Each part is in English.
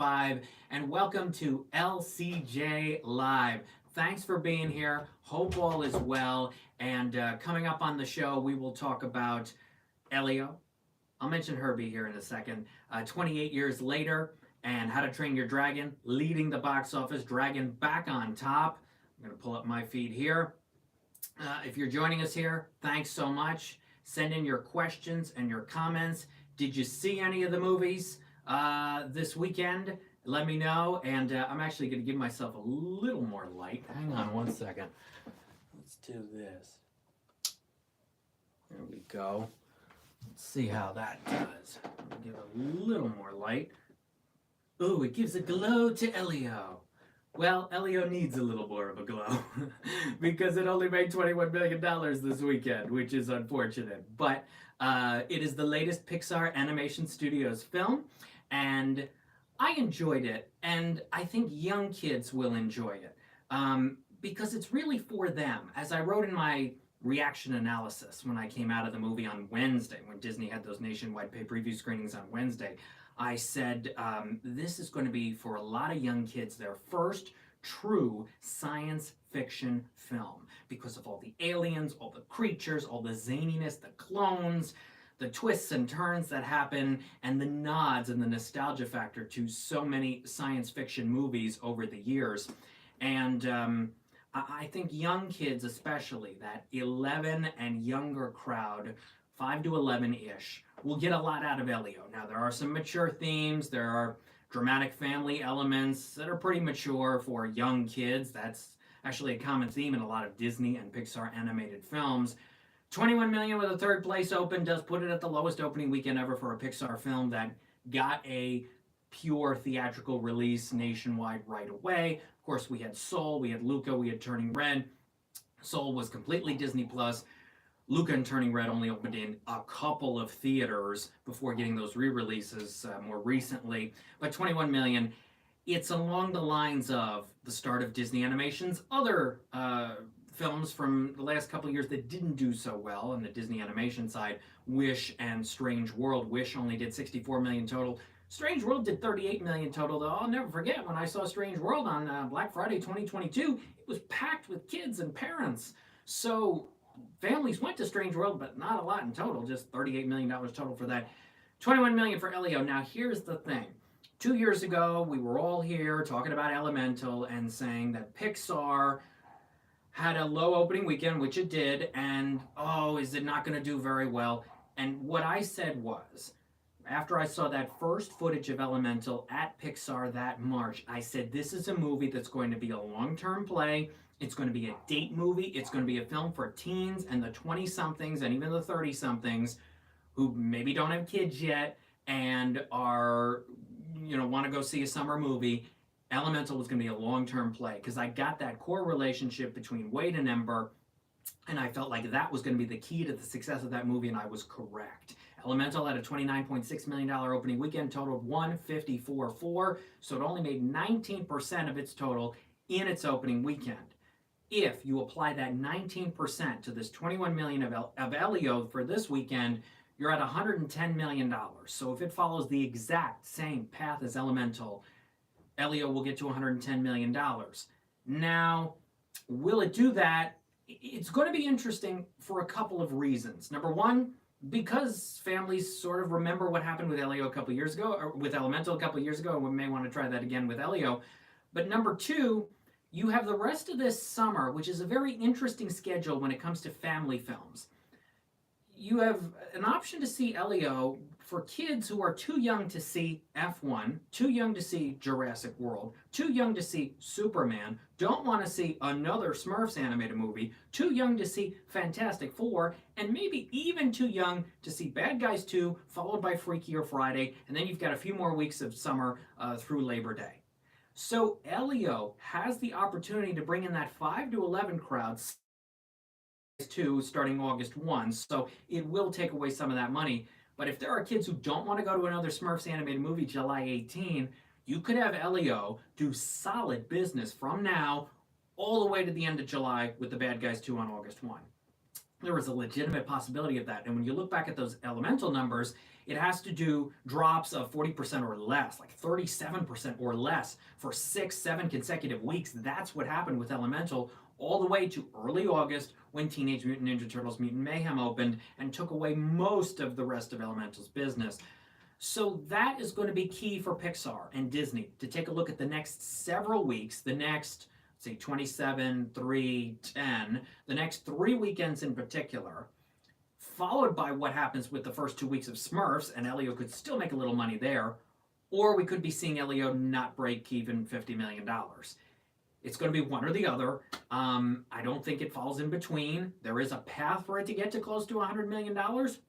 5, and welcome to LCJ Live. Thanks for being here. Hope all is well. And coming up on the show, we will talk about Elio. I'll mention Herbie here in a second. 28 years later, and How to Train Your Dragon, leading the box office, Dragon back on top. I'm going to pull up my feed here. If you're joining us here, thanks so much. Send in your questions and your comments. Did you see any of the movies this weekend? Let me know. And I'm actually going to give myself a little more light. Hang on one second. Let's do this. There we go. Let's see how that does. I'll give it a little more light. Ooh, it gives a glow to Elio. Well, Elio needs a little more of a glow because it only made $21 million this weekend, which is unfortunate. But it is the latest Pixar Animation Studios film, and I enjoyed it, and I think young kids will enjoy it because it's really for them. As I wrote in my reaction analysis when I came out of the movie on Wednesday, when Disney had those nationwide pay-per-view screenings on Wednesday, I said, this is going to be for a lot of young kids, their first true science fiction film because of all the aliens, all the creatures, all the zaniness, the clones, the twists and turns that happen, and the nods and the nostalgia factor to so many science fiction movies over the years. And I think young kids, especially that 11 and younger crowd, 5 to 11-ish, will get a lot out of Elio. Now, there are some mature themes. There are dramatic family elements that are pretty mature for young kids. That's actually a common theme in a lot of Disney and Pixar animated films. 21 million with a third place open does put it at the lowest opening weekend ever for a Pixar film that got a pure theatrical release nationwide right away. Of course, we had Soul, we had Luca, we had Turning Red. Soul was completely Disney Plus. Luca and Turning Red only opened in a couple of theaters before getting those re-releases more recently. But 21 million, it's along the lines of the start of Disney Animation's other films from the last couple of years that didn't do so well on the Disney Animation side. Wish and Strange World. Wish only did 64 million total. Strange World did 38 million total, though. I'll never forget when I saw Strange World on Black Friday 2022. It was packed with kids and parents. So families went to Strange World, but not a lot in total, just $38 million total for that. 21 million for Elio. Now, here's the thing. 2 years ago, we were all here talking about Elemental and saying that Pixar had a low opening weekend, which it did, and oh, is it not going to do very well? And what I said was, after I saw that first footage of Elemental at Pixar that March, I said, this is a movie that's going to be a long-term play. It's going to be a date movie. It's going to be a film for teens and the 20-somethings and even the 30-somethings who maybe don't have kids yet and are, want to go see a summer movie. Elemental was going to be a long-term play because I got that core relationship between Wade and Ember, and I felt like that was going to be the key to the success of that movie, and I was correct. Elemental had a $29.6 million opening weekend, totaled $154.4, so it only made 19% of its total in its opening weekend. If you apply that 19% to this $21 million of Elio for this weekend, you're at $110 million. So if it follows the exact same path as Elemental, Elio will get to $110 million. Now, will it do that? It's going to be interesting for a couple of reasons. Number one, because families sort of remember what happened with Elio a couple years ago, or with Elemental a couple years ago, and we may want to try that again with Elio. But number two, you have the rest of this summer, which is a very interesting schedule when it comes to family films. You have an option to see Elio for kids who are too young to see F1, too young to see Jurassic World, too young to see Superman, don't want to see another Smurfs animated movie, too young to see Fantastic Four, and maybe even too young to see Bad Guys 2, followed by Freakier Friday, and then you've got a few more weeks of summer through Labor Day. So Elio has the opportunity to bring in that 5 to 11 crowd, 2 starting August 1, so it will take away some of that money. But if there are kids who don't want to go to another Smurfs animated movie July 18, you could have Elio do solid business from now all the way to the end of July with the Bad Guys 2 on August 1. there was a legitimate possibility of that. And when you look back at those elemental numbers, it has to do drops of 40% or less, like 37% or less for 6, 7 consecutive weeks. That's what happened with elemental all the way to early August when Teenage Mutant Ninja Turtles Mutant Mayhem opened and took away most of the rest of Elemental's business. So that is going to be key for Pixar and Disney to take a look at the next several weeks, the next, say, 27, 3, 10, the next 3 weekends in particular, followed by what happens with the first 2 weeks of Smurfs, and Elio could still make a little money there, or we could be seeing Elio not break even $50 million. It's going to be one or the other. I don't think it falls in between. There is a path for it to get to close to $100 million.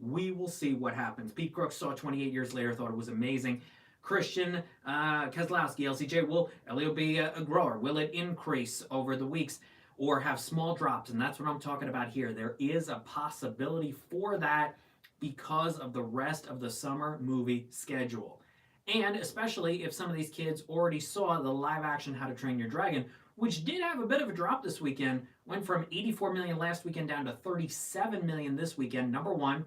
We will see what happens. Pete Crooks saw 28 years later, thought it was amazing. Christian Kozlowski, LCJ, will Elio be a grower? Will it increase over the weeks or have small drops? And that's what I'm talking about here. There is a possibility for that because of the rest of the summer movie schedule. And especially if some of these kids already saw the live action How to Train Your Dragon, which did have a bit of a drop this weekend, went from 84 million last weekend down to 37 million this weekend. Number one,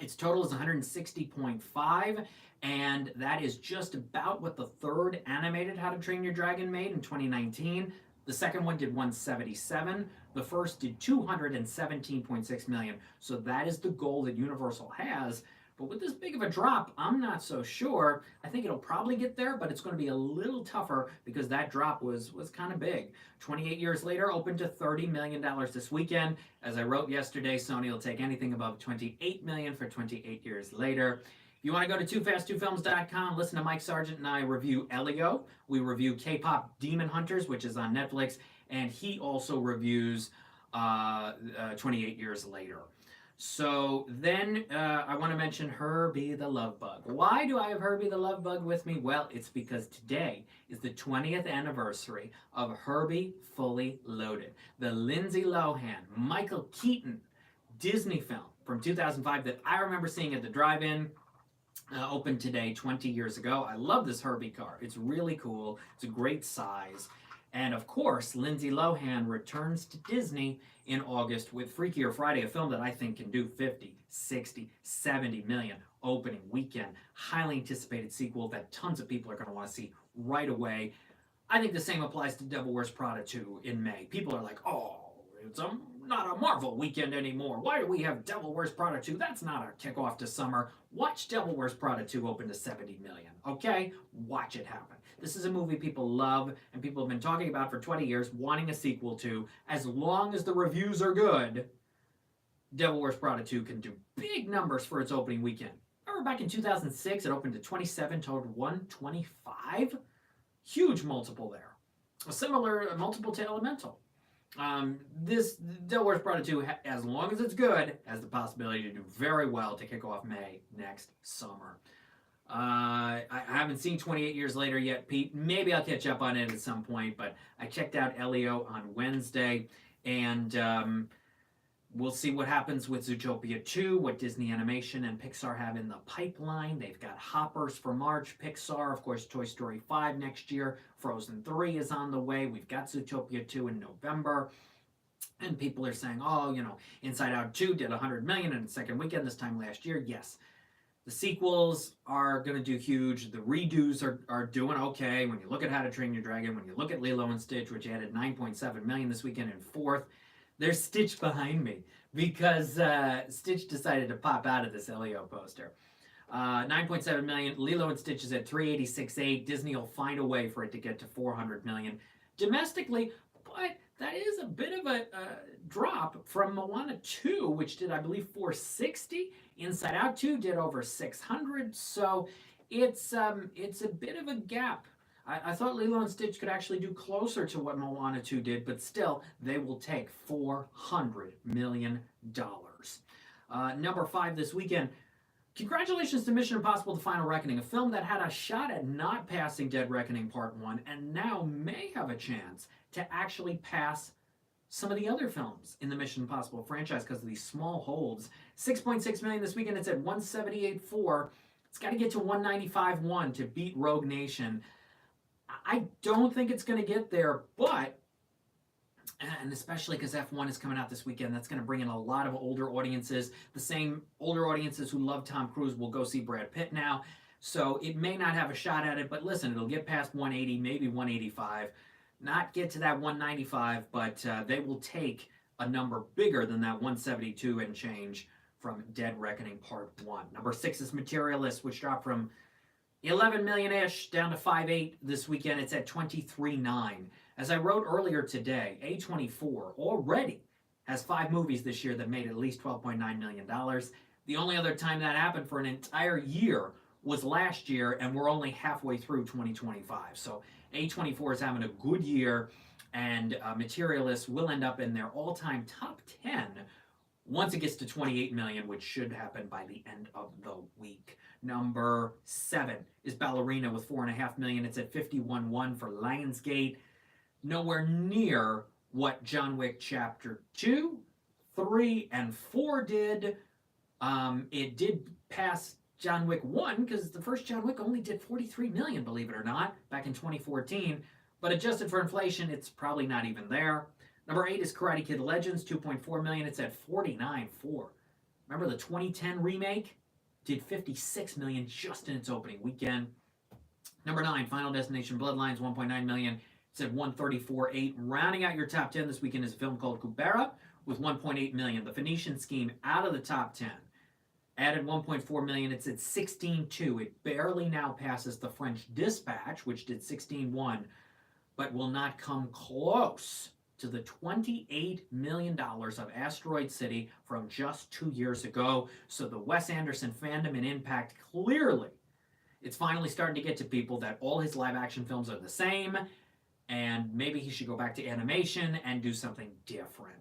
its total is 160.5, and that is just about what the third animated How to Train Your Dragon made in 2019. The second one did 177. The first did 217.6 million. So that is the goal that Universal has. But with this big of a drop, I'm not so sure. I think it'll probably get there, but it's going to be a little tougher because that drop was kind of big. 28 years later, opened to $30 million this weekend. As I wrote yesterday, Sony will take anything above $28 million for 28 years later. If you want to go to toofast2films.com, listen to Mike Sargent and I review Elio. We review K-pop Demon Hunters, which is on Netflix, and he also reviews 28 years later. So then I want to mention Herbie the Love Bug. Why do I have Herbie the Love Bug with me? Well, it's because today is the 20th anniversary of Herbie Fully Loaded, the Lindsay Lohan, Michael Keaton Disney film from 2005 that I remember seeing at the drive-in. Opened today 20 years ago. I love this Herbie car. It's really cool. It's a great size. And of course, Lindsay Lohan returns to Disney in August with Freakier Friday, a film that I think can do 50, 60, 70 million opening weekend. Highly anticipated sequel that tons of people are going to want to see right away. I think the same applies to Devil Wears Prada 2 in May. People are like, oh, it's not a Marvel weekend anymore. Why do we have Devil Wears Prada 2? That's not a kickoff to summer. Watch Devil Wears Prada 2 open to 70 million, okay? Watch it happen. This is a movie people love and people have been talking about for 20 years, wanting a sequel to. As long as the reviews are good, Devil Wears Prada 2 can do big numbers for its opening weekend. Remember back in 2006, it opened to 27, totaled 125? Huge multiple there. A similar multiple to Elemental. This Devil Wears Prada 2, as long as it's good, has the possibility to do very well to kick off May next summer. I haven't seen 28 Years Later yet, Pete. Maybe I'll catch up on it at some point, but I checked out Elio on Wednesday, and we'll see what happens with Zootopia 2, what Disney Animation and Pixar have in the pipeline. They've got hoppers for March. Pixar, of course, Toy Story 5 next year. Frozen 3 is on the way. We've got Zootopia 2 in November. And people are saying, oh, Inside Out 2 did $100 million in its second weekend this time last year. Yes. The sequels are going to do huge. The redos are doing okay. When you look at How to Train Your Dragon, when you look at Lilo and Stitch, which added $9.7 million this weekend in fourth, there's Stitch behind me because Stitch decided to pop out of this Elio poster. 9.7 million. Lilo and Stitch is at 386.8. Disney will find a way for it to get to 400 million domestically, but that is a bit of a drop from Moana 2, which did, I believe, 460. Inside Out 2 did over 600. So it's a bit of a gap. I thought Lilo and Stitch could actually do closer to what Moana 2 did, but still, they will take $400 million. Number 5 this weekend. Congratulations to Mission Impossible: The Final Reckoning, a film that had a shot at not passing Dead Reckoning Part 1, and now may have a chance to actually pass some of the other films in the Mission Impossible franchise because of these small holds. 6.6 million this weekend. It's at 178.4. It's got to get to 195.1 to beat Rogue Nation. I don't think it's going to get there, but And especially because F1 is coming out this weekend, that's going to bring in a lot of older audiences. The same older audiences who love Tom Cruise will go see Brad Pitt now. So it may not have a shot at it, but listen, it'll get past 180, maybe 185. Not get to that 195, but they will take a number bigger than that 172 and change from Dead Reckoning Part 1. Number 6 is Materialist, which dropped from 11 million-ish down to 5.8 this weekend. It's at 23.9. As I wrote earlier today, A24 already has 5 movies this year that made at least $12.9 million. The only other time that happened for an entire year was last year, and we're only halfway through 2025. So A24 is having a good year, and Materialists will end up in their all-time top 10 once it gets to 28 million, which should happen by the end of the week. Number 7 is Ballerina with 4.5 million. It's at 51.1 for Lionsgate. Nowhere near what John Wick Chapter 2, 3, and 4 did. It did pass John Wick 1 because the first John Wick only did 43 million, believe it or not, back in 2014. But adjusted for inflation, it's probably not even there. Number 8 is Karate Kid Legends, 2.4 million. It's at 49.4. Remember the 2010 remake? Did 56 million just in its opening weekend. Number 9, Final Destination Bloodlines, 1.9 million. It's at 134.8. Rounding out your top 10 this weekend is a film called Kubera with 1.8 million. The Phoenician Scheme out of the top 10. Added 1.4 million. It's at 16.2. It barely now passes The French Dispatch, which did 16.1, but will not come close to the $28 million of Asteroid City from just 2 years ago. So the Wes Anderson fandom and impact, clearly, it's finally starting to get to people that all his live action films are the same, and maybe he should go back to animation and do something different.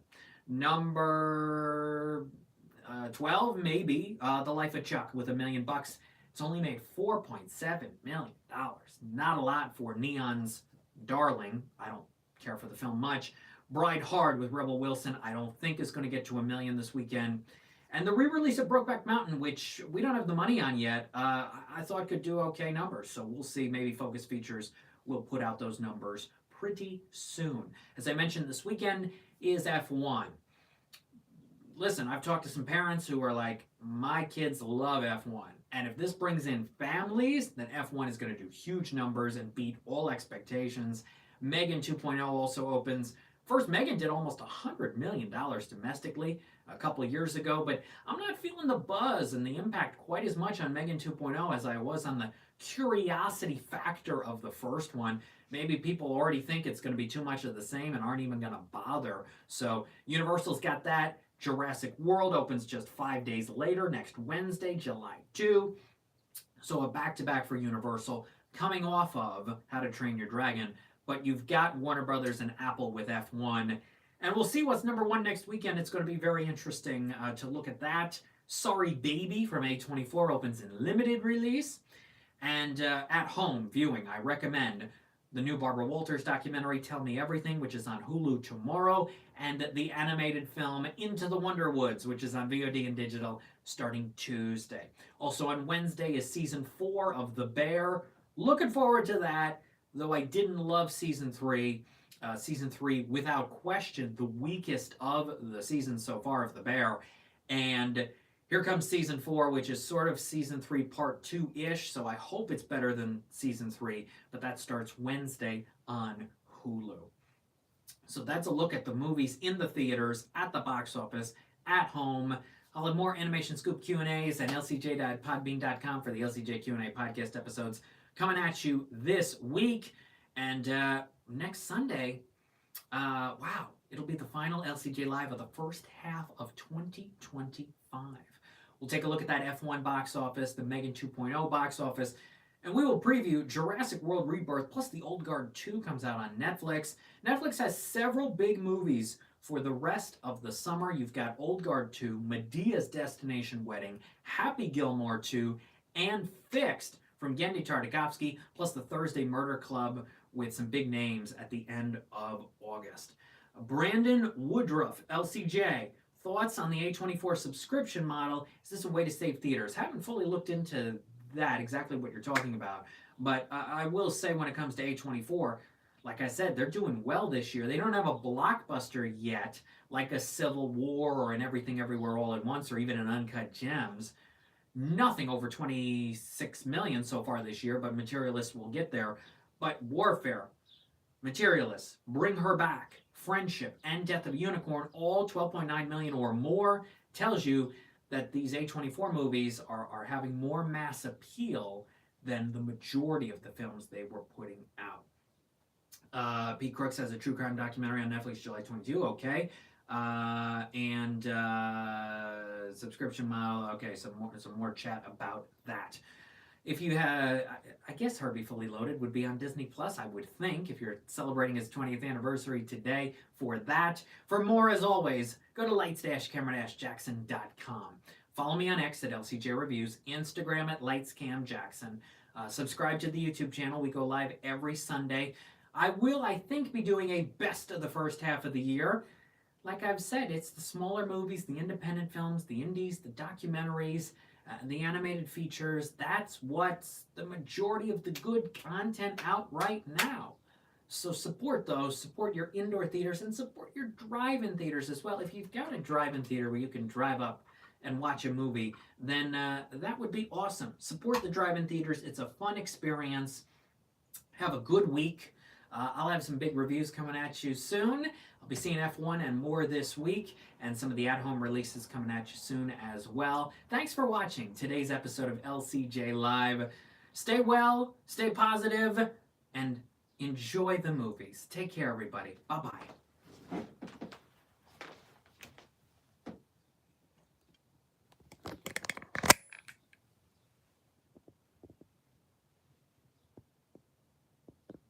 Number 12, maybe, The Life of Chuck with $1 million. It's only made $4.7 million. Not a lot for Neon's darling. I don't care for the film much. Bride Hard with Rebel Wilson, I don't think is going to get to $1 million this weekend. And the re-release of Brokeback Mountain, which we don't have the money on yet, I thought could do okay numbers. So we'll see. Maybe Focus Features will put out those numbers pretty soon. As I mentioned, this weekend is F1. Listen, I've talked to some parents who are like, my kids love F1. And if this brings in families, then F1 is going to do huge numbers and beat all expectations. Megan 2.0 also opens. First, Megan did almost $100 million domestically a couple of years ago, but I'm not feeling the buzz and the impact quite as much on Megan 2.0 as I was on the curiosity factor of the first one. Maybe people already think it's going to be too much of the same and aren't even going to bother. So Universal's got that. Jurassic World opens just 5 days later, next Wednesday, July 2. So a back-to-back for Universal, coming off of How to Train Your Dragon. But you've got Warner Brothers and Apple with F1. And we'll see what's number 1 next weekend. It's going to be very interesting to look at that. Sorry Baby from A24 opens in limited release. And at home viewing, I recommend the new Barbara Walters documentary, Tell Me Everything, which is on Hulu tomorrow, and the animated film Into the Wonder Woods, which is on VOD and digital starting Tuesday. Also on Wednesday is Season 4 of The Bear. Looking forward to that. Though I didn't love Season 3, Season 3, without question, the weakest of the seasons so far of The Bear. And here comes Season 4, which is sort of Season 3 Part 2-ish, so I hope it's better than Season 3, but that starts Wednesday on Hulu. So that's a look at the movies in the theaters, at the box office, at home. I'll have more Animation Scoop Q&As at lcj.podbean.com for the LCJ Q&A podcast episodes coming at you this week. And next Sunday, wow, it'll be the final LCJ Live of the first half of 2025. We'll take a look at that F1 box office, the Megan 2.0 box office, and we will preview Jurassic World Rebirth, plus The Old Guard 2 comes out on Netflix. Netflix has several big movies for the rest of the summer. You've got Old Guard 2, Medea's Destination Wedding, Happy Gilmore 2, and Fixed from Genndy Tartakovsky, plus the Thursday Murder Club with some big names at the end of August. Brandon Woodruff, LCJ, thoughts on the A24 subscription model? Is this a way to save theaters? Haven't fully looked into that, exactly what you're talking about. But I will say when it comes to A24, Like I said, they're doing well this year. They don't have a blockbuster yet, like a Civil War or an Everything Everywhere All at Once or even an Uncut Gems. Nothing over 26 million so far this year, but Materialist will get there. But Warfare, Materialist, Bring Her Back, Friendship, and Death of a Unicorn, all 12.9 million or more, tells you that these A24 movies are having more mass appeal than the majority of the films they were putting out. Pete Crooks has a true crime documentary on Netflix July 22. Okay. And subscription model. Okay, some more chat about that. If you had, I guess Herbie Fully Loaded would be on Disney Plus, I would think, if you're celebrating his 20th anniversary today for that. For more, as always, go to lights-camera-jackson.com. Follow me on X at LCJ Reviews, Instagram at LightsCamJackson. Subscribe to the YouTube channel. We go live every Sunday. I will, I think, be doing a best of the first half of the year. Like I've said, it's the smaller movies, the independent films, the indies, the documentaries, the animated features. That's what's the majority of the good content out right now. So support those, support your indoor theaters, and support your drive-in theaters as well. If you've got a drive-in theater where you can drive up and watch a movie, then that would be awesome. Support the drive-in theaters. It's a fun experience. Have a good week. I'll have some big reviews coming at you soon. I'll be seeing F1 and more this week, and some of the at-home releases coming at you soon as well. Thanks for watching today's episode of LCJ Live. Stay well, stay positive, and enjoy the movies. Take care, everybody. Bye-bye.